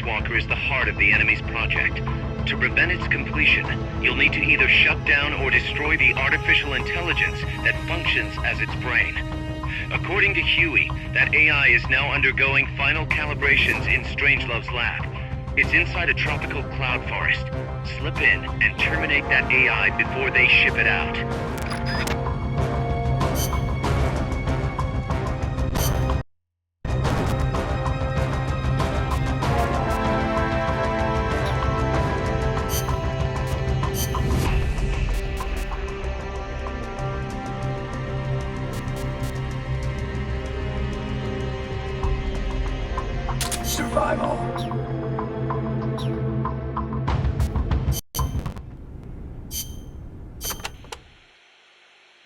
Walker is the heart of the enemy's project. To prevent its completion, you'll need to either shut down or destroy the artificial intelligence that functions as its brain. According to Huey, that AI is now undergoing final calibrations in Strangelove's lab. It's inside a tropical cloud forest. Slip in and terminate that AI before they ship it out. Survival.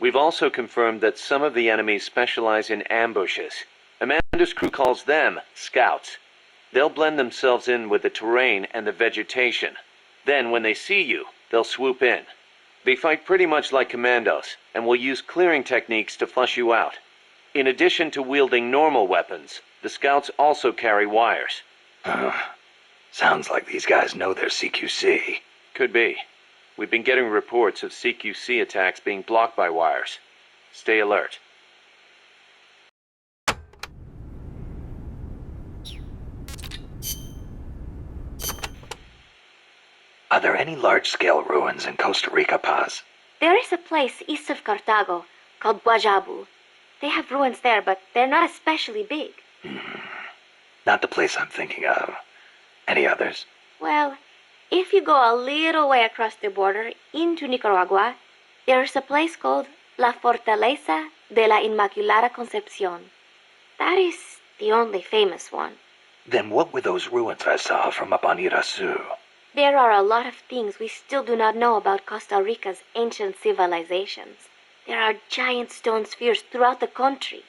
We've also confirmed that some of the enemies specialize in ambushes. Amanda's crew calls them scouts. They'll blend themselves in with the terrain and the vegetation. Then, when they see you, they'll swoop in. They fight pretty much like commandos, and will use clearing techniques to flush you out. In addition to wielding normal weapons, the scouts also carry wires. Sounds like these guys know their CQC. Could be. We've been getting reports of CQC attacks being blocked by wires. Stay alert. Are there any large-scale ruins in Costa Rica, Paz? There is a place east of Cartago called Guajabu. They have ruins there, but they're not especially big. Not the place I'm thinking of. Any others? Well, if you go a little way across the border into Nicaragua, there's a place called La Fortaleza de la Inmaculada Concepción. That is the only famous one. Then what were those ruins I saw from up on Irasu? There are a lot of things we still do not know about Costa Rica's ancient civilizations. There are giant stone spheres throughout the country.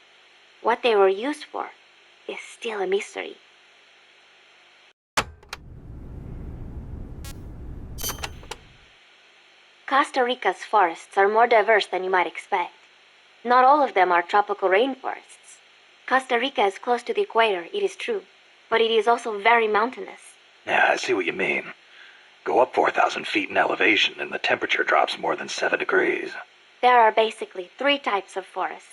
What they were used for is still a mystery. Costa Rica's forests are more diverse than you might expect. Not all of them are tropical rainforests. Costa Rica is close to the equator, it is true, but it is also very mountainous. Yeah, I see what you mean. Go up 4,000 feet in elevation and the temperature drops more than 7 degrees. There are basically 3 types of forests.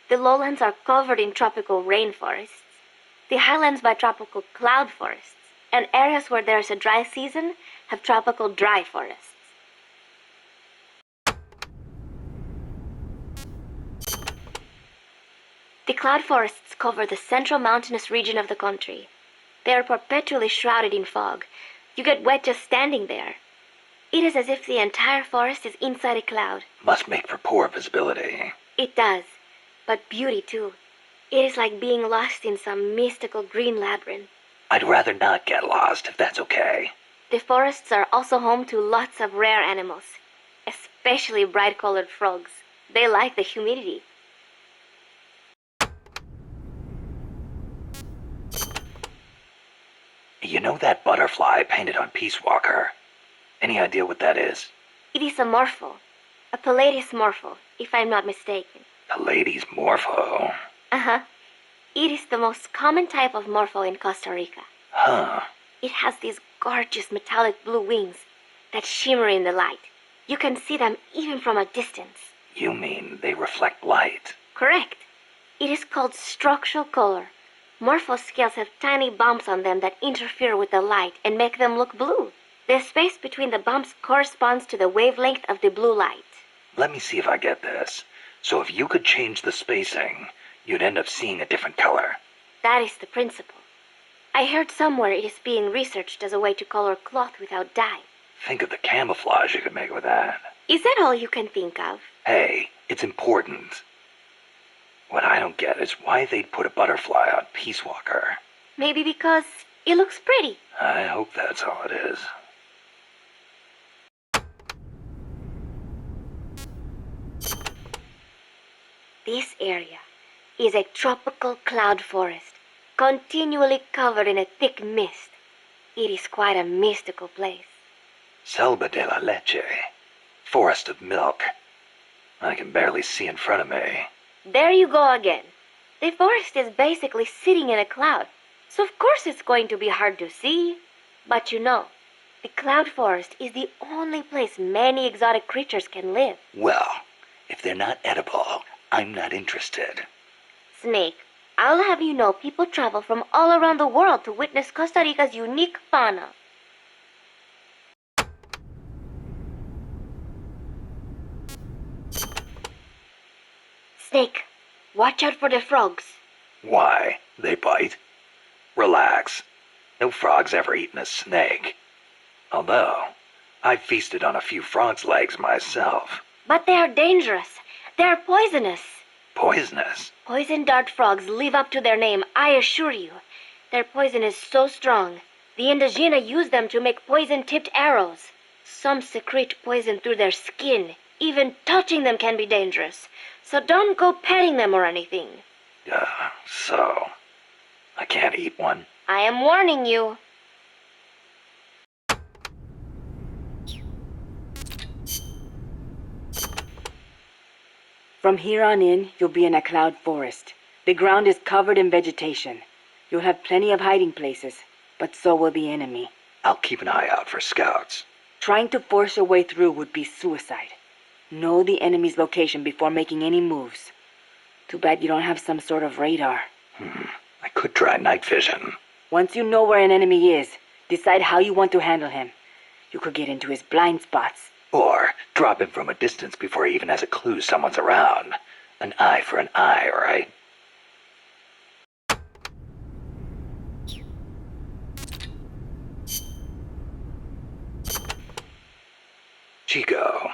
The lowlands are covered in tropical rainforests, the highlands by tropical cloud forests, and areas where there is a dry season have tropical dry forests. The cloud forests cover the central mountainous region of the country. They are perpetually shrouded in fog. You get wet just standing there. It is as if the entire forest is inside a cloud. Must make for poor visibility. It does, but beauty too. It is like being lost in some mystical green labyrinth. I'd rather not get lost, if that's okay. The forests are also home to lots of rare animals, especially bright-colored frogs. They like the humidity. You know that butterfly painted on Peace Walker? Any idea what that is? It is a morpho, a Palladius morpho, if I'm not mistaken. Palladius morpho. Uh-huh. It is the most common type of morpho in Costa Rica. Huh. It has these gorgeous metallic blue wings that shimmer in the light. You can see them even from a distance. You mean they reflect light? Correct. It is called structural color. Morpho scales have tiny bumps on them that interfere with the light and make them look blue. The space between the bumps corresponds to the wavelength of the blue light. Let me see if I get this. So if you could change the spacing, you'd end up seeing a different color. That is the principle. I heard somewhere it is being researched as a way to color cloth without dye. Think of the camouflage you could make with that. Is that all you can think of? Hey, it's important. What I don't get is why they'd put a butterfly on Peace Walker. Maybe because it looks pretty. I hope that's all it is. This area is a tropical cloud forest, continually covered in a thick mist. It is quite a mystical place. Selva de la Leche. Forest of milk. I can barely see in front of me. There you go again. The forest is basically sitting in a cloud. So of course it's going to be hard to see. But you know, the cloud forest is the only place many exotic creatures can live. Well, if they're not edible, I'm not interested. Snake, I'll have you know people travel from all around the world to witness Costa Rica's unique fauna. Snake, watch out for the frogs. Why? They bite? Relax. No frog's ever eaten a snake. Although, I've feasted on a few frog's legs myself. But they are dangerous. They are poisonous. Poisonous? Poison dart frogs live up to their name, I assure you. Their poison is so strong. The Indígena use them to make poison-tipped arrows. Some secrete poison through their skin. Even touching them can be dangerous. So don't go petting them or anything. So, I can't eat one? I am warning you. From here on in, you'll be in a cloud forest. The ground is covered in vegetation. You'll have plenty of hiding places, but so will the enemy. I'll keep an eye out for scouts. Trying to force your way through would be suicide. Know the enemy's location before making any moves. Too bad you don't have some sort of radar. I could try night vision. Once you know where an enemy is, decide how you want to handle him. You could get into his blind spots. Or drop him from a distance before he even has a clue someone's around. An eye for an eye, right? Chico,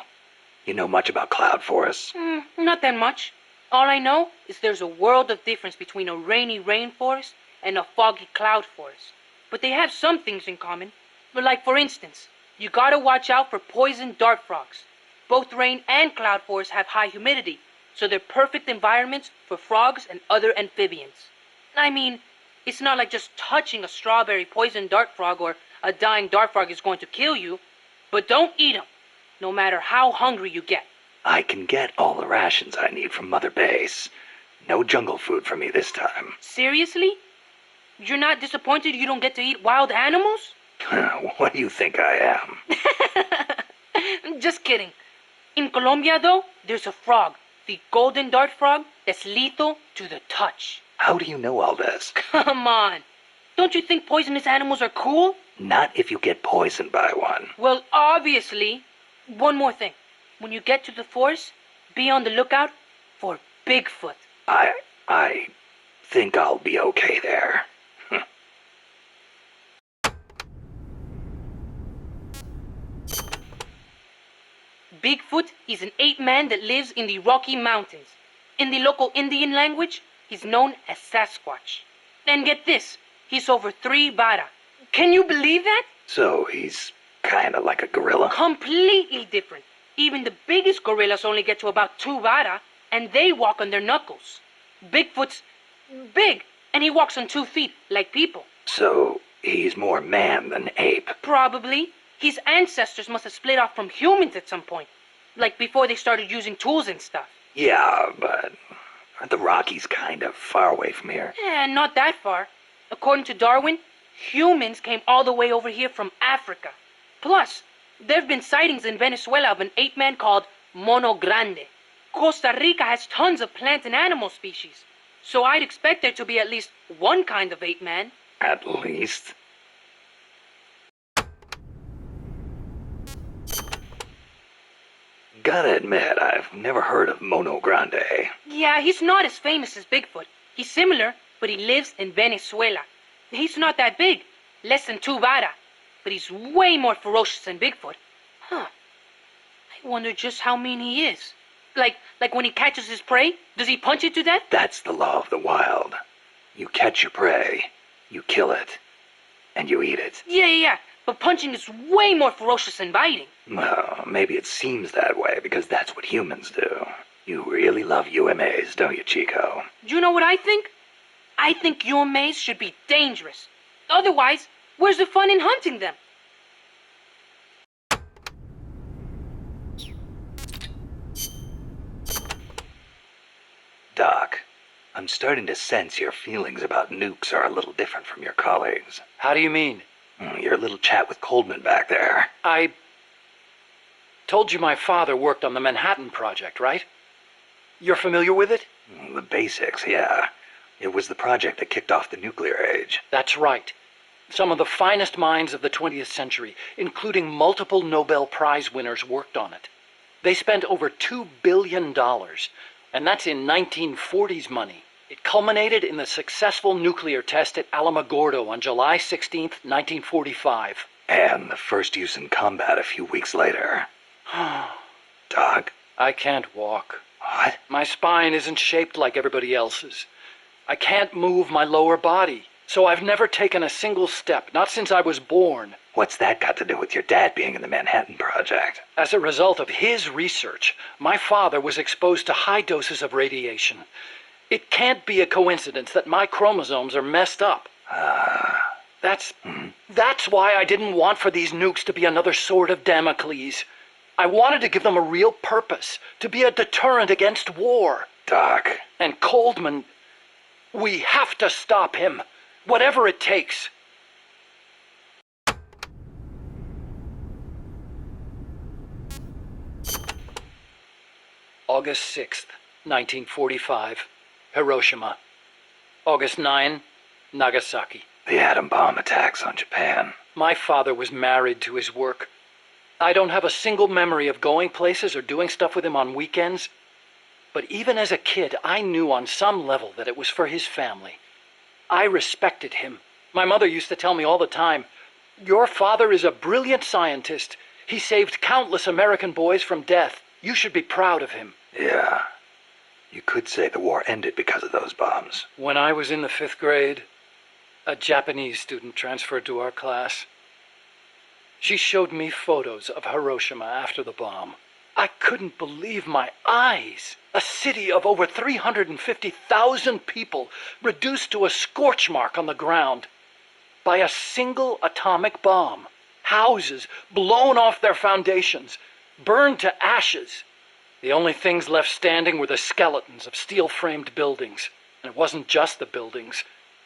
you know much about cloud forests? Not that much. All I know is there's a world of difference between a rainy rainforest and a foggy cloud forest. But they have some things in common. Like, for instance, you gotta watch out for poison dart frogs. Both rain and cloud forests have high humidity, so they're perfect environments for frogs and other amphibians. I mean, it's not like just touching a strawberry poison dart frog or a dying dart frog is going to kill you, but don't eat them, no matter how hungry you get. I can get all the rations I need from Mother Base. No jungle food for me this time. Seriously? You're not disappointed you don't get to eat wild animals? What do you think I am? Just kidding. In Colombia, though, there's a frog, the golden dart frog, that's lethal to the touch. How do you know all this? Come on. Don't you think poisonous animals are cool? Not if you get poisoned by one. Well, obviously. One more thing. When you get to the forest, be on the lookout for Bigfoot. I think I'll be okay there. Bigfoot is an ape-man that lives in the Rocky Mountains. In the local Indian language, he's known as Sasquatch. And get this, he's over 3 vara. Can you believe that? So he's kinda like a gorilla? Completely different. Even the biggest gorillas only get to about 2 vara, and they walk on their knuckles. Bigfoot's big, and he walks on 2 feet, like people. So he's more man than ape. Probably. His ancestors must have split off from humans at some point. Like before they started using tools and stuff. Yeah, but aren't the Rockies kind of far away from here? Not that far. According to Darwin, humans came all the way over here from Africa. Plus, there have been sightings in Venezuela of an ape-man called Mono Grande. Costa Rica has tons of plant and animal species. So I'd expect there to be at least one kind of ape-man. At least. Gotta admit, I've never heard of Mono Grande. Yeah, he's not as famous as Bigfoot. He's similar, but he lives in Venezuela. He's not that big, less than 2 vara, but he's way more ferocious than Bigfoot. Huh. I wonder just how mean he is. Like when he catches his prey, does he punch it to death? That's the law of the wild. You catch your prey, you kill it, and you eat it. Yeah, but punching is way more ferocious than biting. Well, maybe it seems that way because that's what humans do. You really love UMAs, don't you, Chico? Do you know what I think? I think UMAs should be dangerous. Otherwise, where's the fun in hunting them? Doc, I'm starting to sense your feelings about nukes are a little different from your colleagues. How do you mean? Your little chat with Coldman back there. I told you my father worked on the Manhattan Project, right? You're familiar with it? The basics, yeah. It was the project that kicked off the nuclear age. That's right. Some of the finest minds of the 20th century, including multiple Nobel Prize winners, worked on it. They spent over $2 billion, and that's in 1940s money. It culminated in the successful nuclear test at Alamogordo on July 16, 1945. And the first use in combat a few weeks later. Doc? I can't walk. What? My spine isn't shaped like everybody else's. I can't move my lower body, so I've never taken a single step, not since I was born. What's that got to do with your dad being in the Manhattan Project? As a result of his research, my father was exposed to high doses of radiation. It can't be a coincidence that my chromosomes are messed up. That's why I didn't want for these nukes to be another sword of Damocles. I wanted to give them a real purpose, to be a deterrent against war. Doc. And Coldman, we have to stop him, whatever it takes. August 6th, 1945, Hiroshima. August 9, Nagasaki. The atom bomb attacks on Japan. My father was married to his work. I don't have a single memory of going places or doing stuff with him on weekends. But even as a kid, I knew on some level that it was for his family. I respected him. My mother used to tell me all the time, "Your father is a brilliant scientist. He saved countless American boys from death. You should be proud of him." Yeah. You could say the war ended because of those bombs. When I was in the 5th grade, a Japanese student transferred to our class. She showed me photos of Hiroshima after the bomb. I couldn't believe my eyes. A city of over 350,000 people reduced to a scorch mark on the ground by a single atomic bomb. Houses blown off their foundations, burned to ashes. The only things left standing were the skeletons of steel-framed buildings. And it wasn't just the buildings.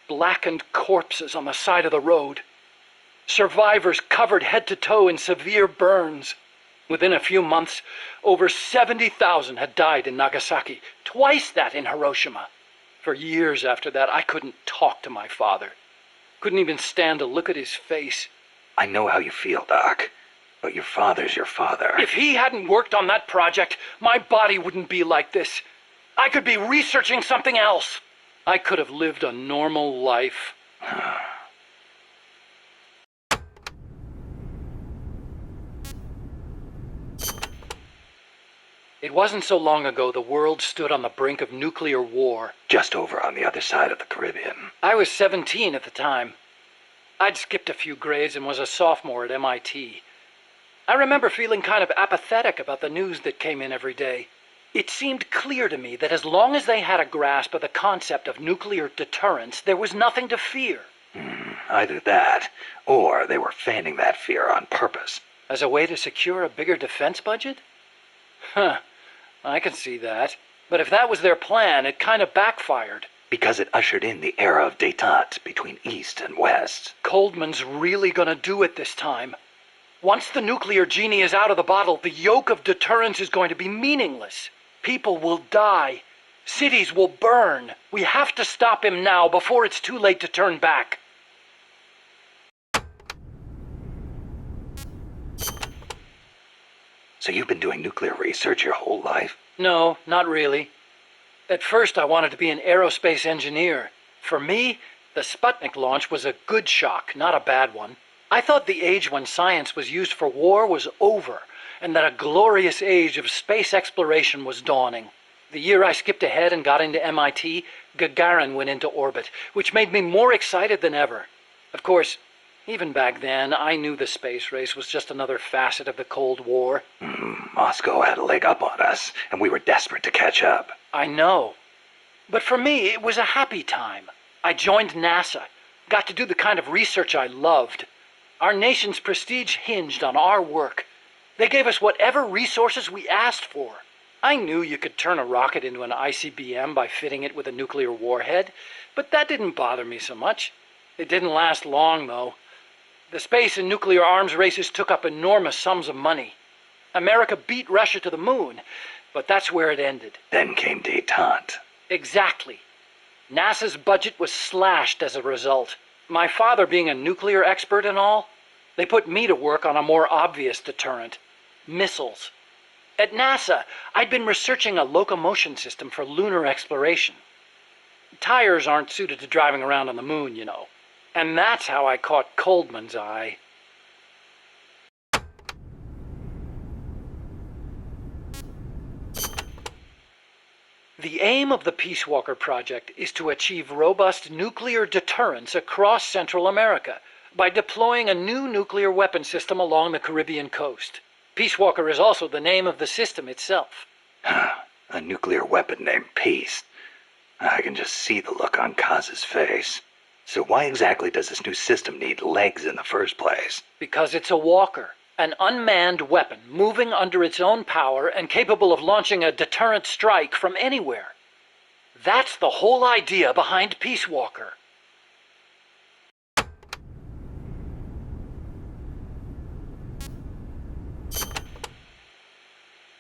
Blackened corpses on the side of the road. Survivors covered head to toe in severe burns. Within a few months, over 70,000 had died in Nagasaki, twice that in Hiroshima. For years after that, I couldn't talk to my father. Couldn't even stand to look at his face. I know how you feel, Doc. But your father's your father. If he hadn't worked on that project, my body wouldn't be like this. I could be researching something else. I could have lived a normal life. It wasn't so long ago the world stood on the brink of nuclear war. Just over on the other side of the Caribbean. I was 17 at the time. I'd skipped a few grades and was a sophomore at MIT. I remember feeling kind of apathetic about the news that came in every day. It seemed clear to me that as long as they had a grasp of the concept of nuclear deterrence, there was nothing to fear. Either that, or they were fanning that fear on purpose. As a way to secure a bigger defense budget? I can see that. But if that was their plan, it kind of backfired. Because it ushered in the era of détente between East and West. Coldman's really gonna do it this time. Once the nuclear genie is out of the bottle, the yoke of deterrence is going to be meaningless. People will die. Cities will burn. We have to stop him now before it's too late to turn back. So you've been doing nuclear research your whole life? No, not really. At first I wanted to be an aerospace engineer. For me, the Sputnik launch was a good shock, not a bad one. I thought the age when science was used for war was over, and that a glorious age of space exploration was dawning. The year I skipped ahead and got into MIT, Gagarin went into orbit, which made me more excited than ever. Of course, even back then, I knew the space race was just another facet of the Cold War. Moscow had a leg up on us, and we were desperate to catch up. I know. But for me, it was a happy time. I joined NASA, got to do the kind of research I loved. Our nation's prestige hinged on our work. They gave us whatever resources we asked for. I knew you could turn a rocket into an ICBM by fitting it with a nuclear warhead, but that didn't bother me so much. It didn't last long, though. The space and nuclear arms races took up enormous sums of money. America beat Russia to the moon, but that's where it ended. Then came détente. Exactly. NASA's budget was slashed as a result. My father being a nuclear expert and all, they put me to work on a more obvious deterrent: missiles. At NASA, I'd been researching a locomotion system for lunar exploration. Tires aren't suited to driving around on the moon, you know. And that's how I caught Coldman's eye. The aim of the Peace Walker project is to achieve robust nuclear deterrence across Central America by deploying a new nuclear weapon system along the Caribbean coast. Peace Walker is also the name of the system itself. A nuclear weapon named Peace. I can just see the look on Kaz's face. So why exactly does this new system need legs in the first place? Because it's a walker, an unmanned weapon moving under its own power and capable of launching a deterrent strike from anywhere. That's the whole idea behind Peace Walker.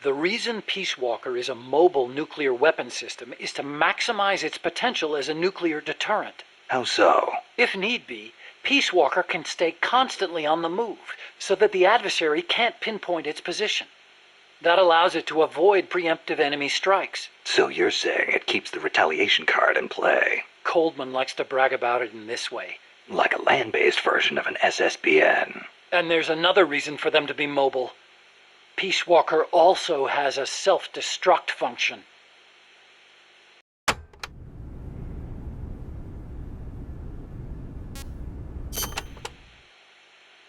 The reason Peace Walker is a mobile nuclear weapon system is to maximize its potential as a nuclear deterrent. How so? If need be, Peace Walker can stay constantly on the move so that the adversary can't pinpoint its position. That allows it to avoid preemptive enemy strikes. So you're saying it keeps the retaliation card in play? Coldman likes to brag about it in this way. Like a land-based version of an SSBN. And there's another reason for them to be mobile. Peace Walker also has a self-destruct function.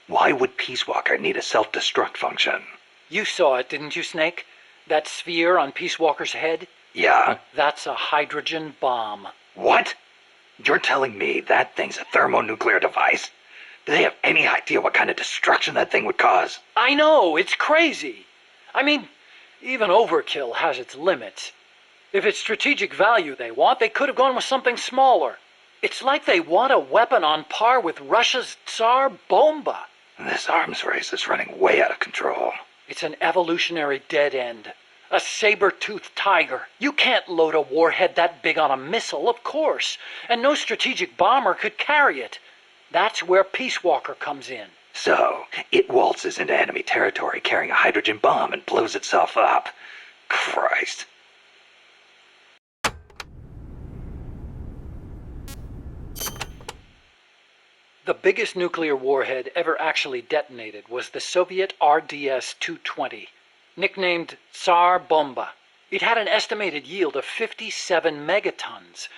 Why would Peace Walker need a self-destruct function? You saw it, didn't you, Snake? That sphere on Peace Walker's head? Yeah? That's a hydrogen bomb. What? You're telling me that thing's a thermonuclear device? Do they have any idea what kind of destruction that thing would cause? I know, it's crazy. I mean, even overkill has its limits. If it's strategic value they want, they could have gone with something smaller. It's like they want a weapon on par with Russia's Tsar Bomba. This arms race is running way out of control. It's an evolutionary dead end. A saber-toothed tiger. You can't load a warhead that big on a missile, of course. And no strategic bomber could carry it. That's where Peace Walker comes in. So, it waltzes into enemy territory carrying a hydrogen bomb and blows itself up. Christ. The biggest nuclear warhead ever actually detonated was the Soviet RDS-220, nicknamed Tsar Bomba. It had an estimated yield of 57 megatons,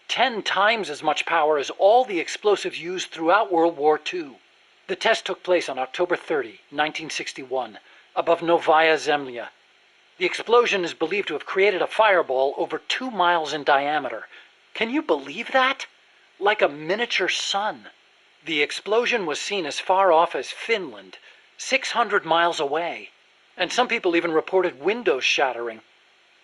10 times as much power as all the explosives used throughout World War II. The test took place on October 30, 1961, above Novaya Zemlya. The explosion is believed to have created a fireball over 2 miles in diameter. Can you believe that? Like a miniature sun. The explosion was seen as far off as Finland, 600 miles away, and some people even reported windows shattering.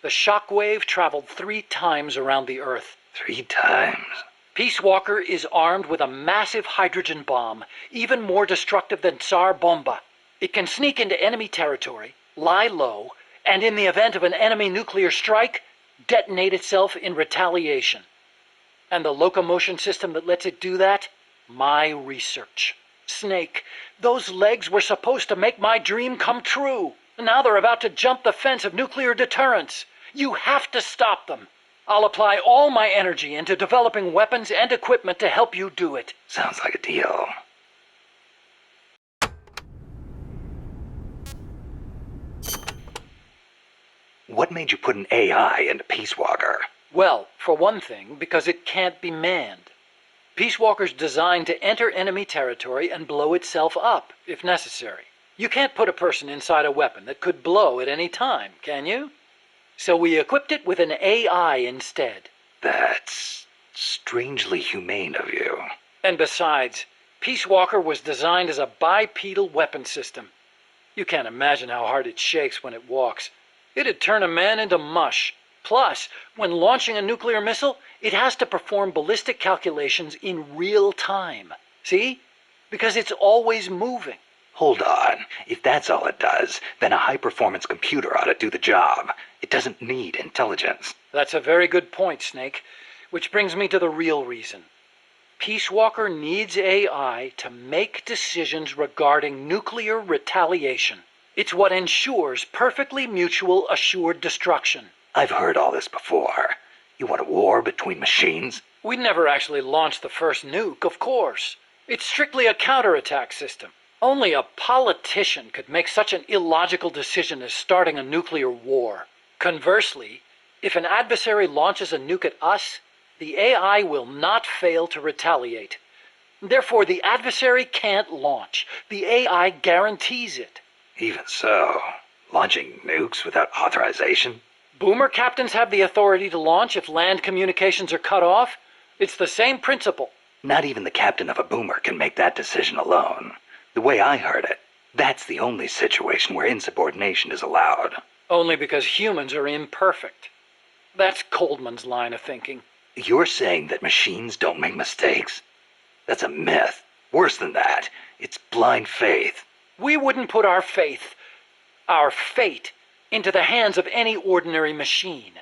The shock wave traveled 3 times around the Earth. 3 times? Peace Walker is armed with a massive hydrogen bomb, even more destructive than Tsar Bomba. It can sneak into enemy territory, lie low, and in the event of an enemy nuclear strike, detonate itself in retaliation. And the locomotion system that lets it do that? My research. Snake, those legs were supposed to make my dream come true. Now they're about to jump the fence of nuclear deterrence. You have to stop them. I'll apply all my energy into developing weapons and equipment to help you do it. Sounds like a deal. What made you put an AI into Peace Walker? Well, for one thing, because it can't be manned. Peace Walker's designed to enter enemy territory and blow itself up, if necessary. You can't put a person inside a weapon that could blow at any time, can you? So we equipped it with an AI instead. That's strangely humane of you. And besides, Peace Walker was designed as a bipedal weapon system. You can't imagine how hard it shakes when it walks. It'd turn a man into mush. Plus, when launching a nuclear missile, it has to perform ballistic calculations in real time. See? Because it's always moving. Hold on. If that's all it does, then a high-performance computer ought to do the job. It doesn't need intelligence. That's a very good point, Snake. Which brings me to the real reason. Peace Walker needs AI to make decisions regarding nuclear retaliation. It's what ensures perfectly mutual assured destruction. I've heard all this before. You want a war between machines? We'd never actually launched the first nuke, of course. It's strictly a counterattack system. Only a politician could make such an illogical decision as starting a nuclear war. Conversely, if an adversary launches a nuke at us, the AI will not fail to retaliate. Therefore, the adversary can't launch. The AI guarantees it. Even so, launching nukes without authorization? Boomer captains have the authority to launch if land communications are cut off. It's the same principle. Not even the captain of a boomer can make that decision alone. The way I heard it, that's the only situation where insubordination is allowed. Only because humans are imperfect. That's Coldman's line of thinking. You're saying that machines don't make mistakes? That's a myth. Worse than that, it's blind faith. We wouldn't put our fate, into the hands of any ordinary machine.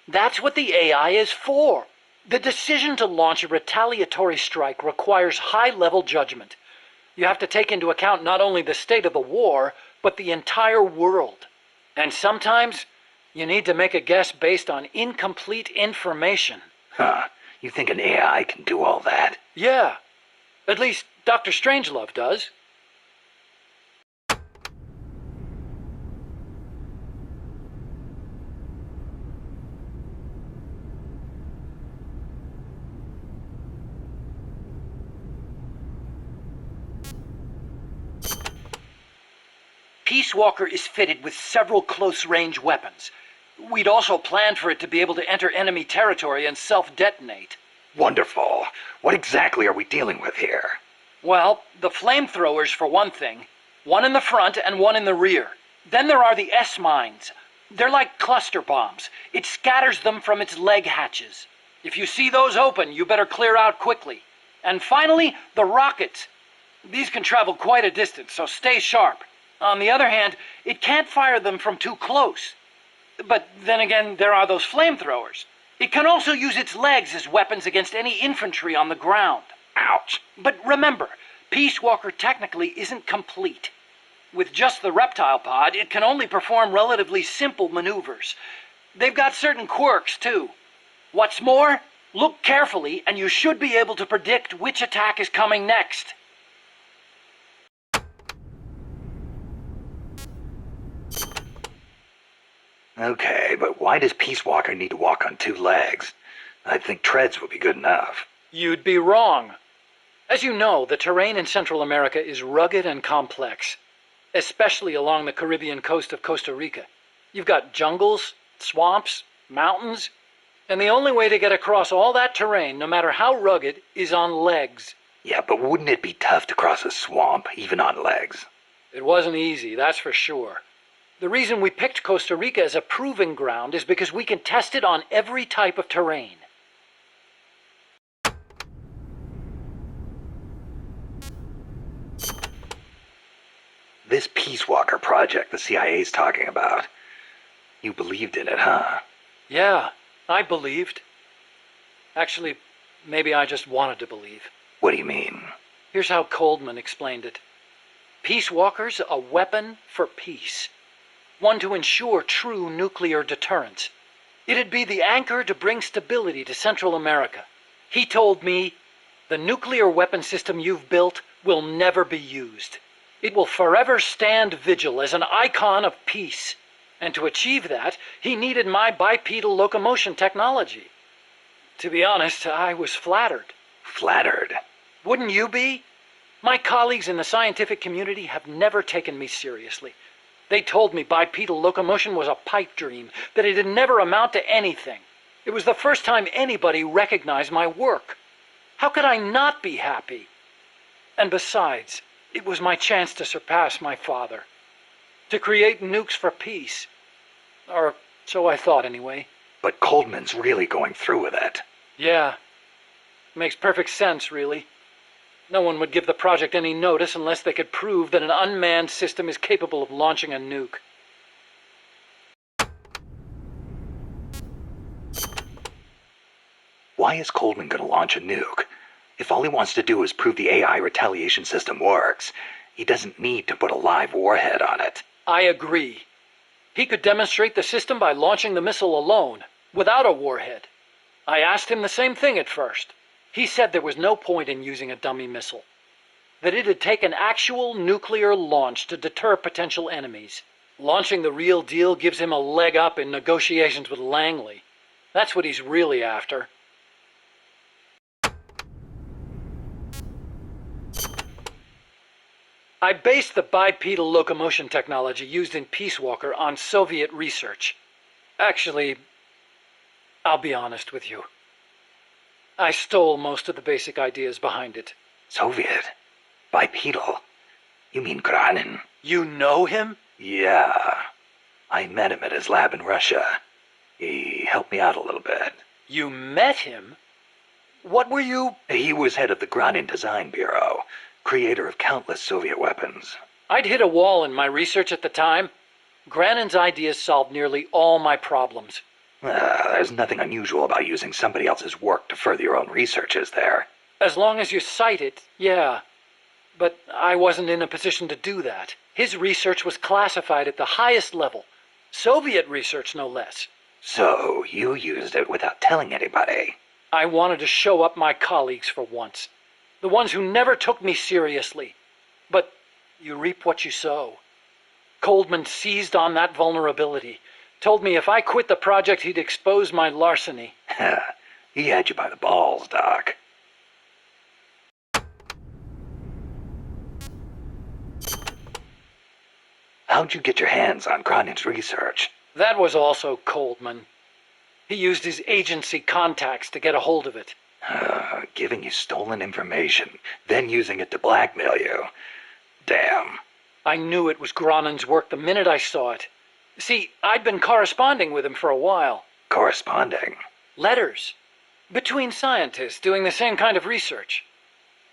That's what the AI is for. The decision to launch a retaliatory strike requires high-level judgment. You have to take into account not only the state of the war, but the entire world. And sometimes, you need to make a guess based on incomplete information. Huh. You think an AI can do all that? Yeah. At least Dr. Strangelove does. Peace Walker is fitted with several close-range weapons. We'd also planned for it to be able to enter enemy territory and self-detonate. Wonderful. What exactly are we dealing with here? Well, the flamethrowers for one thing. One in the front and one in the rear. Then there are the S-mines. They're like cluster bombs. It scatters them from its leg hatches. If you see those open, you better clear out quickly. And finally, the rockets. These can travel quite a distance, so stay sharp. On the other hand, it can't fire them from too close. But then again, there are those flamethrowers. It can also use its legs as weapons against any infantry on the ground. Ouch. But remember, Peace Walker technically isn't complete. With just the reptile pod, it can only perform relatively simple maneuvers. They've got certain quirks, too. What's more, look carefully and you should be able to predict which attack is coming next. Okay, but why does Peace Walker need to walk on two legs? I think treads would be good enough. You'd be wrong. As you know, the terrain in Central America is rugged and complex, especially along the Caribbean coast of Costa Rica. You've got jungles, swamps, mountains, and the only way to get across all that terrain, no matter how rugged, is on legs. Yeah, but wouldn't it be tough to cross a swamp, even on legs? It wasn't easy, that's for sure. The reason we picked Costa Rica as a proving ground is because we can test it on every type of terrain. This Peace Walker project the CIA's talking about. You believed in it, huh? Yeah, I believed. Actually, maybe I just wanted to believe. What do you mean? Here's how Coldman explained it. Peace Walker's a weapon for peace. One to ensure true nuclear deterrence. It'd be the anchor to bring stability to Central America. He told me, the nuclear weapon system you've built will never be used. It will forever stand vigil as an icon of peace. And to achieve that, he needed my bipedal locomotion technology. To be honest, I was flattered. Flattered? Wouldn't you be? My colleagues in the scientific community have never taken me seriously. They told me bipedal locomotion was a pipe dream, that it'd never amount to anything. It was the first time anybody recognized my work. How could I not be happy? And besides, it was my chance to surpass my father. To create nukes for peace. Or so I thought, anyway. But Coldman's really going through with it. Yeah. Makes perfect sense, really. No one would give the project any notice unless they could prove that an unmanned system is capable of launching a nuke. Why is Coldman going to launch a nuke? If all he wants to do is prove the AI retaliation system works, he doesn't need to put a live warhead on it. I agree. He could demonstrate the system by launching the missile alone, without a warhead. I asked him the same thing at first. He said there was no point in using a dummy missile. That it'd take an actual nuclear launch to deter potential enemies. Launching the real deal gives him a leg up in negotiations with Langley. That's what he's really after. I based the bipedal locomotion technology used in Peace Walker on Soviet research. Actually, I'll be honest with you. I stole most of the basic ideas behind it. Soviet? Bipedal? You mean Granin? You know him? Yeah. I met him at his lab in Russia. He helped me out a little bit. You met him? What were you... He was head of the Granin Design Bureau, creator of countless Soviet weapons. I'd hit a wall in my research at the time. Granin's ideas solved nearly all my problems. There's nothing unusual about using somebody else's work to further your own research, is there? As long as you cite it, yeah. But I wasn't in a position to do that. His research was classified at the highest level. Soviet research, no less. So, you used it without telling anybody? I wanted to show up my colleagues for once. The ones who never took me seriously. But you reap what you sow. Coldman seized on that vulnerability. Told me if I quit the project, he'd expose my larceny. He had you by the balls, Doc. How'd you get your hands on Granin's research? That was also Coldman. He used his agency contacts to get a hold of it. Giving you stolen information, then using it to blackmail you. Damn. I knew it was Granin's work the minute I saw it. See, I'd been corresponding with him for a while. Corresponding? Letters. Between scientists doing the same kind of research.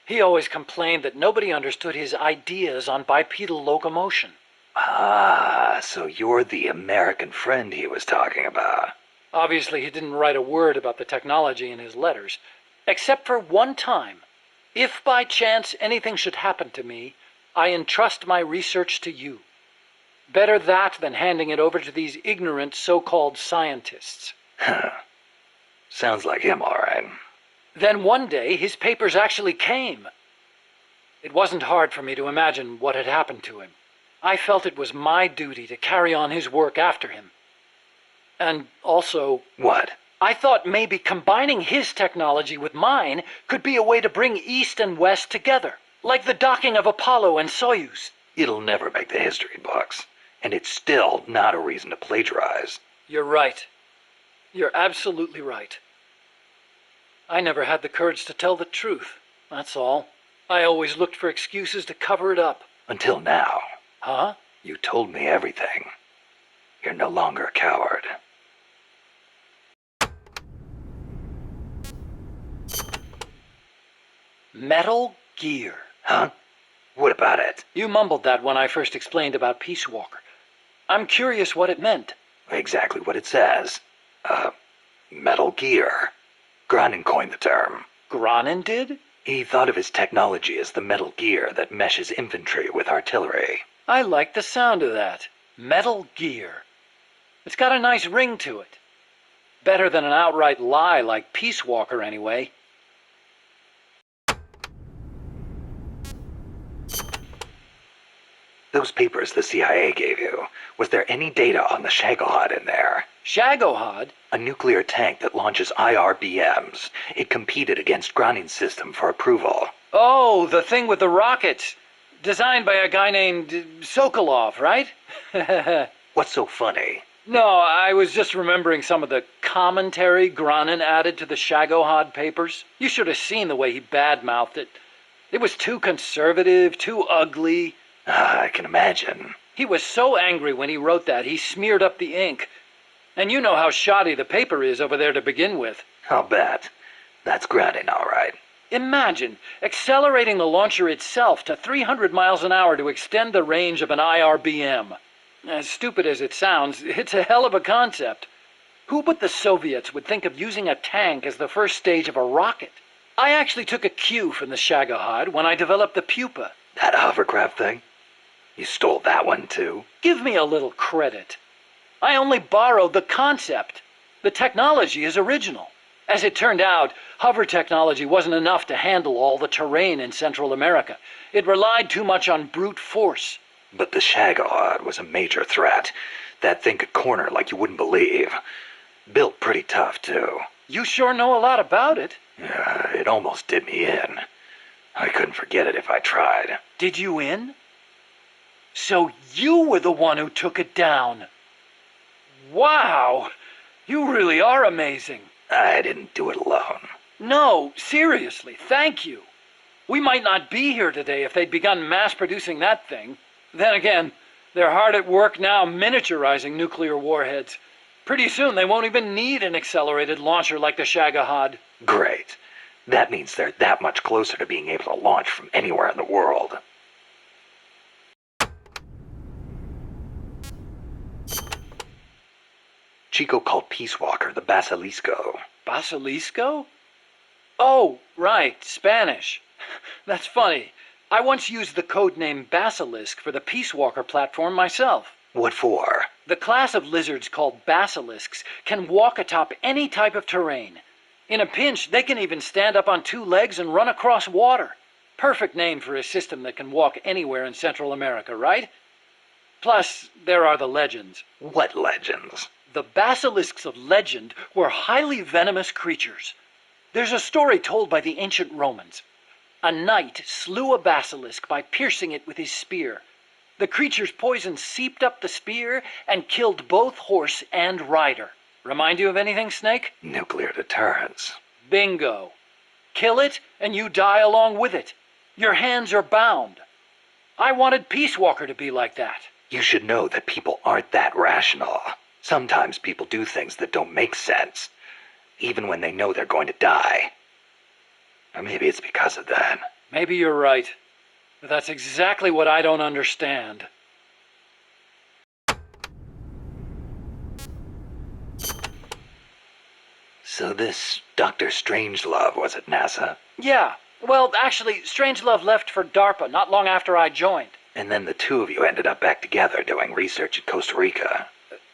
He always complained that nobody understood his ideas on bipedal locomotion. Ah, so you're the American friend he was talking about. Obviously, he didn't write a word about the technology in his letters, except for one time. If by chance anything should happen to me, I entrust my research to you. Better that than handing it over to these ignorant so-called scientists. Sounds like him, all right. Then one day, his papers actually came. It wasn't hard for me to imagine what had happened to him. I felt it was my duty to carry on his work after him. And also... What? I thought maybe combining his technology with mine could be a way to bring East and West together, like the docking of Apollo and Soyuz. It'll never make the history books, and it's still not a reason to plagiarize. You're right. You're absolutely right. I never had the courage to tell the truth, that's all. I always looked for excuses to cover it up. Until now. Huh? You told me everything. You're no longer a coward. Metal Gear. Huh? What about it? You mumbled that when I first explained about Peace Walker. I'm curious what it meant. Exactly what it says. Metal Gear. Granin coined the term. Granin did? He thought of his technology as the metal gear that meshes infantry with artillery. I like the sound of that. Metal Gear. It's got a nice ring to it. Better than an outright lie like Peace Walker, anyway. Those papers the CIA gave you, was there any data on the Shagohod in there? Shagohod? A nuclear tank that launches IRBMs. It competed against Granin's system for approval. Oh, the thing with the rockets. Designed by a guy named Sokolov, right? What's so funny? No, I was just remembering some of the commentary Granin added to the Shagohod papers. You should have seen the way he badmouthed it. It was too conservative, too ugly. I can imagine. He was so angry when he wrote that, he smeared up the ink. And you know how shoddy the paper is over there to begin with. I'll bet. That's grounding, all right. Imagine accelerating the launcher itself to 300 miles an hour to extend the range of an IRBM. As stupid as it sounds, it's a hell of a concept. Who but the Soviets would think of using a tank as the first stage of a rocket? I actually took a cue from the Shagohod when I developed the Pupa. That hovercraft thing? You stole that one, too? Give me a little credit. I only borrowed the concept. The technology is original. As it turned out, hover technology wasn't enough to handle all the terrain in Central America. It relied too much on brute force. But the Shagohod was a major threat. That thing could corner like you wouldn't believe. Built pretty tough, too. You sure know a lot about it. Yeah, it almost did me in. I couldn't forget it if I tried. Did you in? So you were the one who took it down. Wow! You really are amazing. I didn't do it alone. No, seriously, thank you. We might not be here today if they'd begun mass-producing that thing. Then again, they're hard at work now miniaturizing nuclear warheads. Pretty soon they won't even need an accelerated launcher like the Shagohod. Great. That means they're that much closer to being able to launch from anywhere in the world. Chico called Peace Walker the Basilisco. Basilisco? Oh, right, Spanish. That's funny. I once used the codename Basilisk for the Peace Walker platform myself. What for? The class of lizards called basilisks can walk atop any type of terrain. In a pinch, they can even stand up on two legs and run across water. Perfect name for a system that can walk anywhere in Central America, right? Plus, there are the legends. What legends? The basilisks of legend were highly venomous creatures. There's a story told by the ancient Romans. A knight slew a basilisk by piercing it with his spear. The creature's poison seeped up the spear and killed both horse and rider. Remind you of anything, Snake? Nuclear deterrence. Bingo. Kill it, and you die along with it. Your hands are bound. I wanted Peace Walker to be like that. You should know that people aren't that rational. Sometimes people do things that don't make sense, even when they know they're going to die. Or maybe it's because of that. Maybe you're right. But that's exactly what I don't understand. So this Dr. Strangelove was at NASA? Yeah. Well, actually, Strangelove left for DARPA not long after I joined. And then the two of you ended up back together doing research in Costa Rica.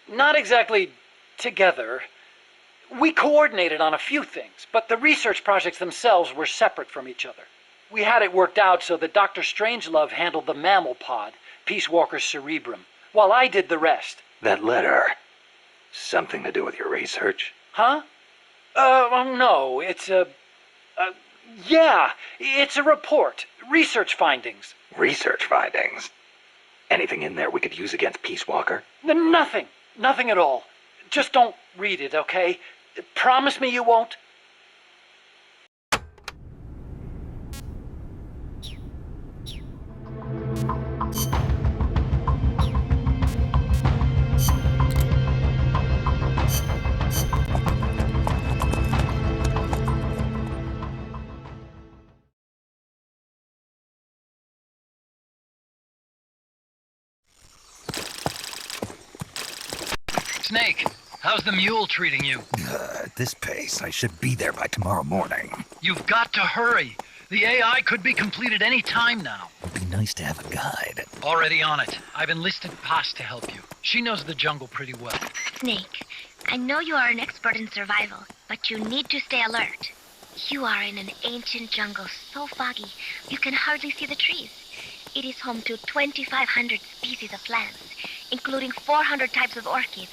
Not exactly together. We coordinated on a few things, but the research projects themselves were separate from each other. We had it worked out so that Dr. Strangelove handled the mammal pod, Peace Walker's cerebrum, while I did the rest. That letter, something to do with your research? Huh? No, it's yeah, it's a report. Research findings. Research findings? Anything in there we could use against Peace Walker? Nothing. Nothing at all. Just don't read it, okay? Promise me you won't? Snake, how's the mule treating you? At this pace, I should be there by tomorrow morning. You've got to hurry. The AI could be completed any time now. It'd be nice to have a guide. Already on it. I've enlisted Paz to help you. She knows the jungle pretty well. Snake, I know you are an expert in survival, but you need to stay alert. You are in an ancient jungle so foggy, you can hardly see the trees. It is home to 2,500 species of plants, including 400 types of orchids.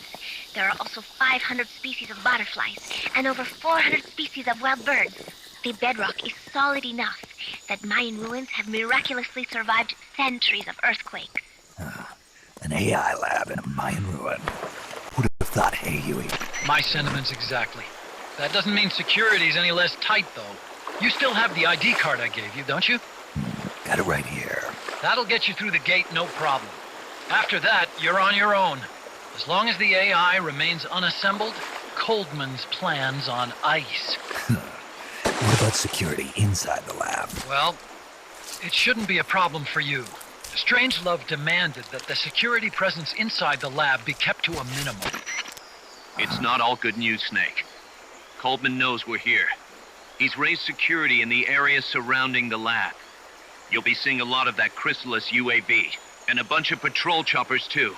There are also 500 species of butterflies and over 400 species of wild birds. The bedrock is solid enough that Mayan ruins have miraculously survived centuries of earthquakes. An AI lab in a Mayan ruin. Who'd have thought, hey, Huey? My sentiments exactly. That doesn't mean security's any less tight, though. You still have the ID card I gave you, don't you? Got it right here. That'll get you through the gate, no problem. After that, you're on your own. As long as the AI remains unassembled, Coldman's plan's on ice. What about security inside the lab? Well, it shouldn't be a problem for you. Strangelove demanded that the security presence inside the lab be kept to a minimum. It's not all good news, Snake. Coldman knows we're here. He's raised security in the area surrounding the lab. You'll be seeing a lot of that Chrysalis UAV, and a bunch of patrol choppers too.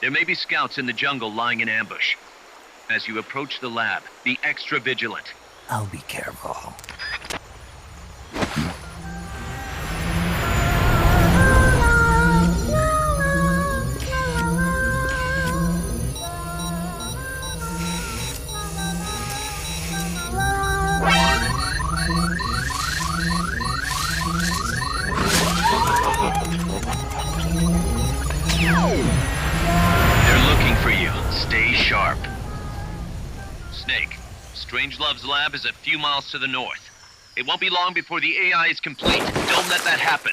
There may be scouts in the jungle lying in ambush. As you approach the lab, be extra vigilant. I'll be careful. They're looking for you. Stay sharp. Snake, Strangelove's lab is a few miles to the north. It won't be long before the AI is complete. Don't let that happen.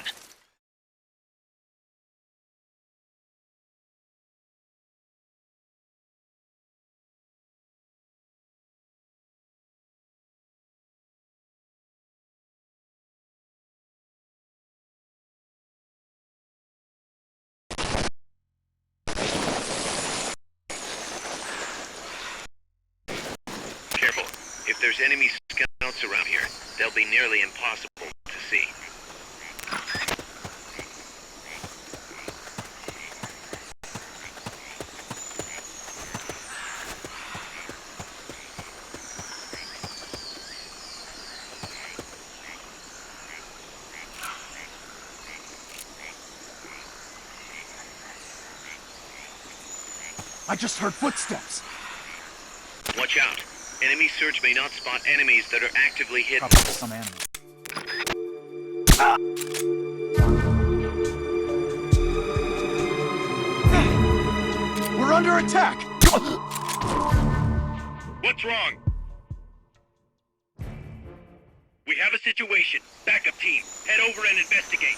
Careful. If there's enemy scouts around here, they'll be nearly impossible to see. I just heard footsteps. Watch out. Enemy search may not spot enemies that are actively hidden. Probably some animal. We're under attack! What's wrong? We have a situation. Backup team, head over and investigate.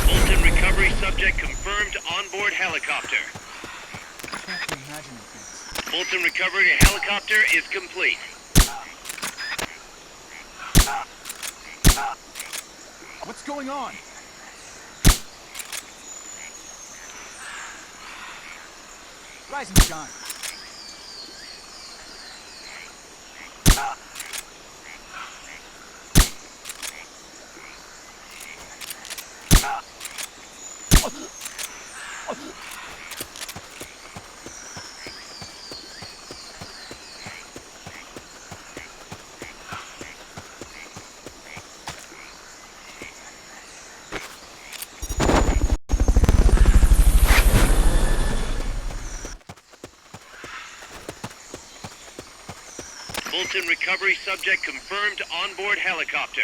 Fulton recovery subject confirmed onboard helicopter. Can't be imagining things. Fulton recovery helicopter is complete. What's going on? Rise and shine. Fulton recovery subject confirmed onboard helicopter.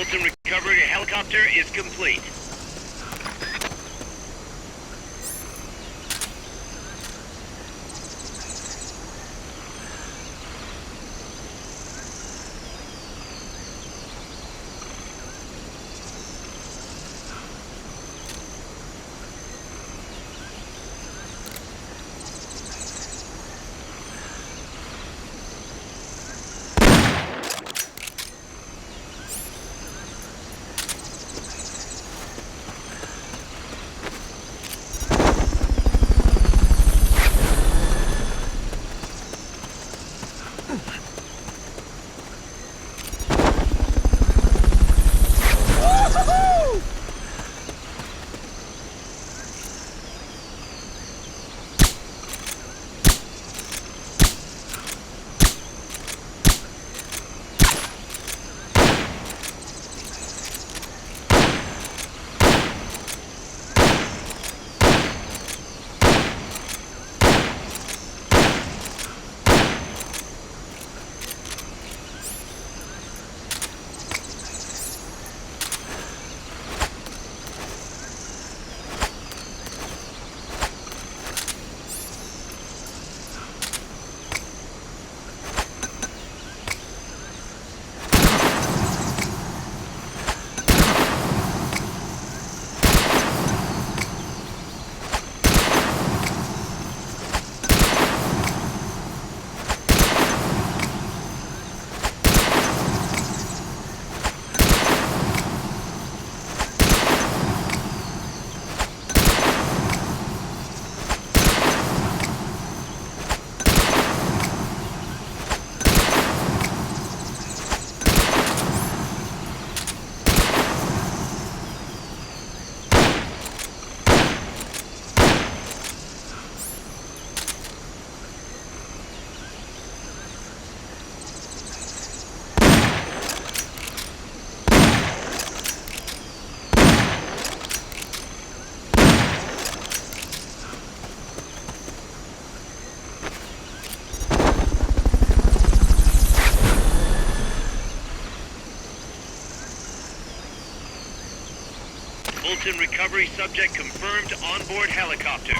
Fulton recovery helicopter is complete. Fulton recovery subject confirmed onboard helicopter.